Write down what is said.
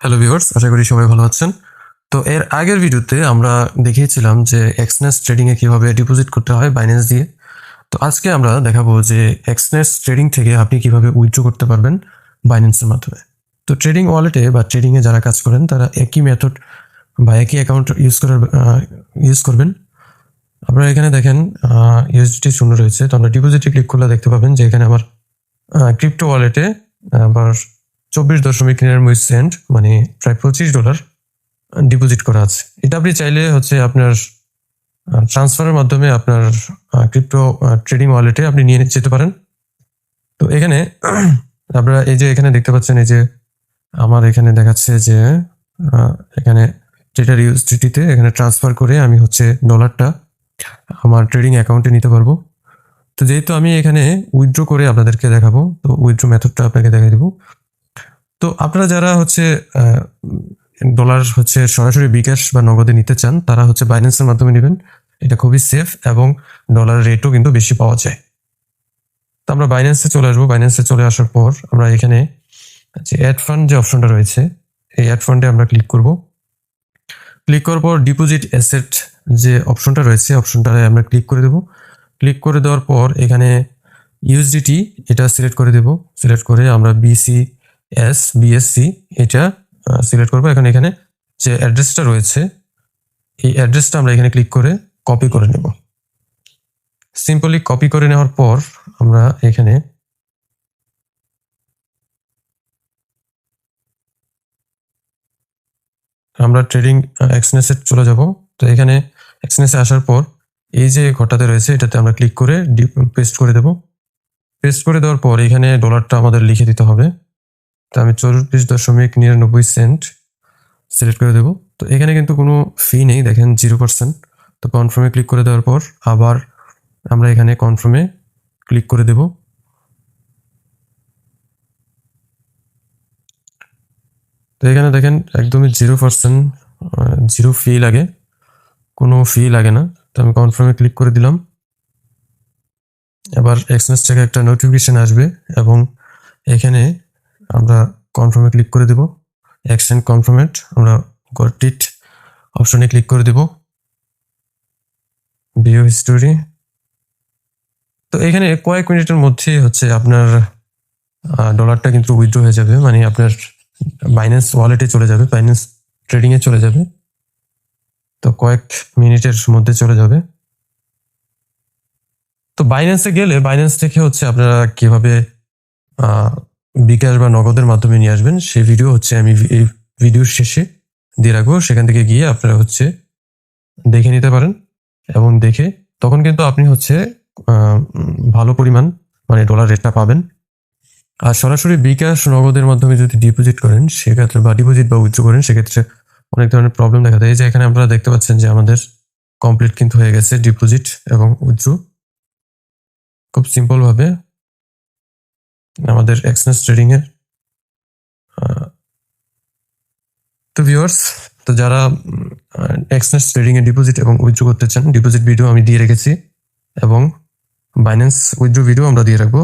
Hello viewers, আশা করি সবাই ভালো আছেন। তো এর আগের ভিডিওতে আমরা দেখিয়েছিলাম যে এক্সনেস ট্রেডিং এ কিভাবে ডিপোজিট করতে হয় বাইন্যান্স দিয়ে। তো আজকে আমরা দেখাবো যে এক্সনেস ট্রেডিং থেকে আপনি কিভাবে উইথড্র করতে পারবেন বাইন্যান্সের মাধ্যমে। তো ট্রেডিং ওয়ালেটে বা ট্রেডিং এ যারা কাজ করেন তারা একই মেথড বা একই অ্যাকাউন্ট ইউজ করবেন। আপনারা এখানে দেখেন ইউএসডিটি শূন্য রয়েছে, তো আমরা ডিপোজিটে ক্লিক করলে দেখতে পাবেন যে এখানে আমার ক্রিপ্টো ওয়ালেটে আবার 24.99 সেন্ট মানে প্রায় $25 ডিপোজিট করা আছে। এটা আপনি চাইলে হচ্ছে আপনার ট্রান্সফারের মাধ্যমে আপনার ক্রিপ্টো ট্রেডিং ওয়ালেটে আপনি নিয়ে যেতে পারেন। তো এখানে আপনারা এই যে এখানে দেখতে পাচ্ছেন, এই যে আমার এখানে দেখাচ্ছে যে এখানে ট্রেডার ইউএসডিটিতে এখানে ট্রান্সফার করে আমি হচ্ছে ডলারটা আমার ট্রেডিং অ্যাকাউন্টে নিতে পারবো। তো যেহেতু আমি এখানে উইথড্র করে আপনাদেরকে দেখাবো, তো উইথড্র মেথডটা আপনাকে দেখাই দেবো। তো আপনারা যারা হচ্ছে ডলার হচ্ছে সরাসরি বিকাশ বা নগদে নিতে চান তারা হচ্ছে বাইন্যান্সের মাধ্যমে নেবেন। এটা খুবই সেফ এবং ডলার রেটও কিন্তু বেশি পাওয়া যায়। তো আমরা বাইন্যান্সে চলে আসবো। বাইন্যান্সে চলে আসার পর আমরা এখানে যে অ্যাড ফান্ড যে অপশনটা রয়েছে, এই অ্যাড ফান্ডে আমরা ক্লিক করব। ক্লিক করার পর ডিপোজিট অ্যাসেট যে অপশনটা রয়েছে, অপশনটায় আমরা ক্লিক করে দেব। ক্লিক করে দেওয়ার পর এখানে ইউএসডিটি এটা সিলেক্ট করে দেব। সিলেক্ট করে আমরা বিএসসি এটা সিলেক্ট করবো। এখন এখানে যে অ্যাড্রেসটা রয়েছে, এই অ্যাড্রেসটা আমরা এখানে ক্লিক করে কপি করে নেব। সিম্পলি কপি করে নেওয়ার পর আমরা এখানে আমরা ট্রেডিং এক্সনেসে চলে যাব। তো এখানে এক্সনেসে আসার পর এই যে ঘরটাতে রয়েছে এটাতে আমরা ক্লিক করে পেস্ট করে দেব। পেস্ট করে দেওয়ার পর এখানে ডলারটা আমাদের লিখে দিতে হবে। তো আমি 24.99 সেন্ট সিলেক্ট করে দেব। তো এখানে কিন্তু কোনো ফি নেই, দেখেন 0%। তো কনফার্মে ক্লিক করে দেওয়ার পর আবার আমরা এখানে কনফার্মে ক্লিক করে দেব। তো এখানে দেখেন একদমই 0%, জিরো ফি লাগে, কোনো ফি লাগে না। তো আমি কনফার্মে ক্লিক করে দিলাম। এবার এক্সচেঞ্জ থেকে একটা নোটিফিকেশন আসবে এবং এখানে আমরা কনফার্মে ক্লিক করে দেব। এক্সচেঞ্জ কনফার্মেট আমরা গট ইট অপশনে ক্লিক করে দেব। View history. তো এখানে কয়েক মিনিটের মধ্যে হচ্ছে আপনার ডলারটা কিন্তু উইথড্র হয়ে যাবে, মানে আপনার বাইন্যান্স ওয়ালেটে চলে যাবে, বাইন্যান্স ট্রেডিং এ চলে যাবে। তো কয়েক মিনিটের মধ্যে চলে যাবে। তো বাইন্যান্সে গেলে বাইন্যান্স থেকে হচ্ছে আপনারা কিভাবে বিকাশ বা নগদের মাধ্যমে নিয়ে আসবেন সেই ভিডিও হচ্ছে আমি এই ভিডিওর শেষে দিয়ে রাখবো। সেখান থেকে গিয়ে আপনারা হচ্ছে দেখে নিতে পারেন এবং দেখে তখন কিন্তু আপনি হচ্ছে ভালো পরিমাণ মানে ডলার রেটটা পাবেন। আর সরাসরি বিকাশ নগদের মাধ্যমে যদি ডিপোজিট করেন সেক্ষেত্রে বা ডিপোজিট বা উইথড্র করেন সেক্ষেত্রে অনেক ধরনের প্রবলেম দেখা দেয়। এই যে এখানে আপনারা দেখতে পাচ্ছেন যে আমাদের কমপ্লিট কিন্তু হয়ে গেছে ডিপোজিট এবং উইথড্র খুব সিম্পল ভাবে আমাদের এক্সচেঞ্জ ট্রেডিং এর। তো ভিউয়ার্স, তো যারা এক্সচেঞ্জ ট্রেডিং এ ডিপোজিট এবং উইথড্র করতে চান, ডিপোজিট ভিডিও আমি দিয়ে রেখেছি এবং বাইন্যান্স উইথড্র ভিডিও আমরা দিয়ে রাখবো।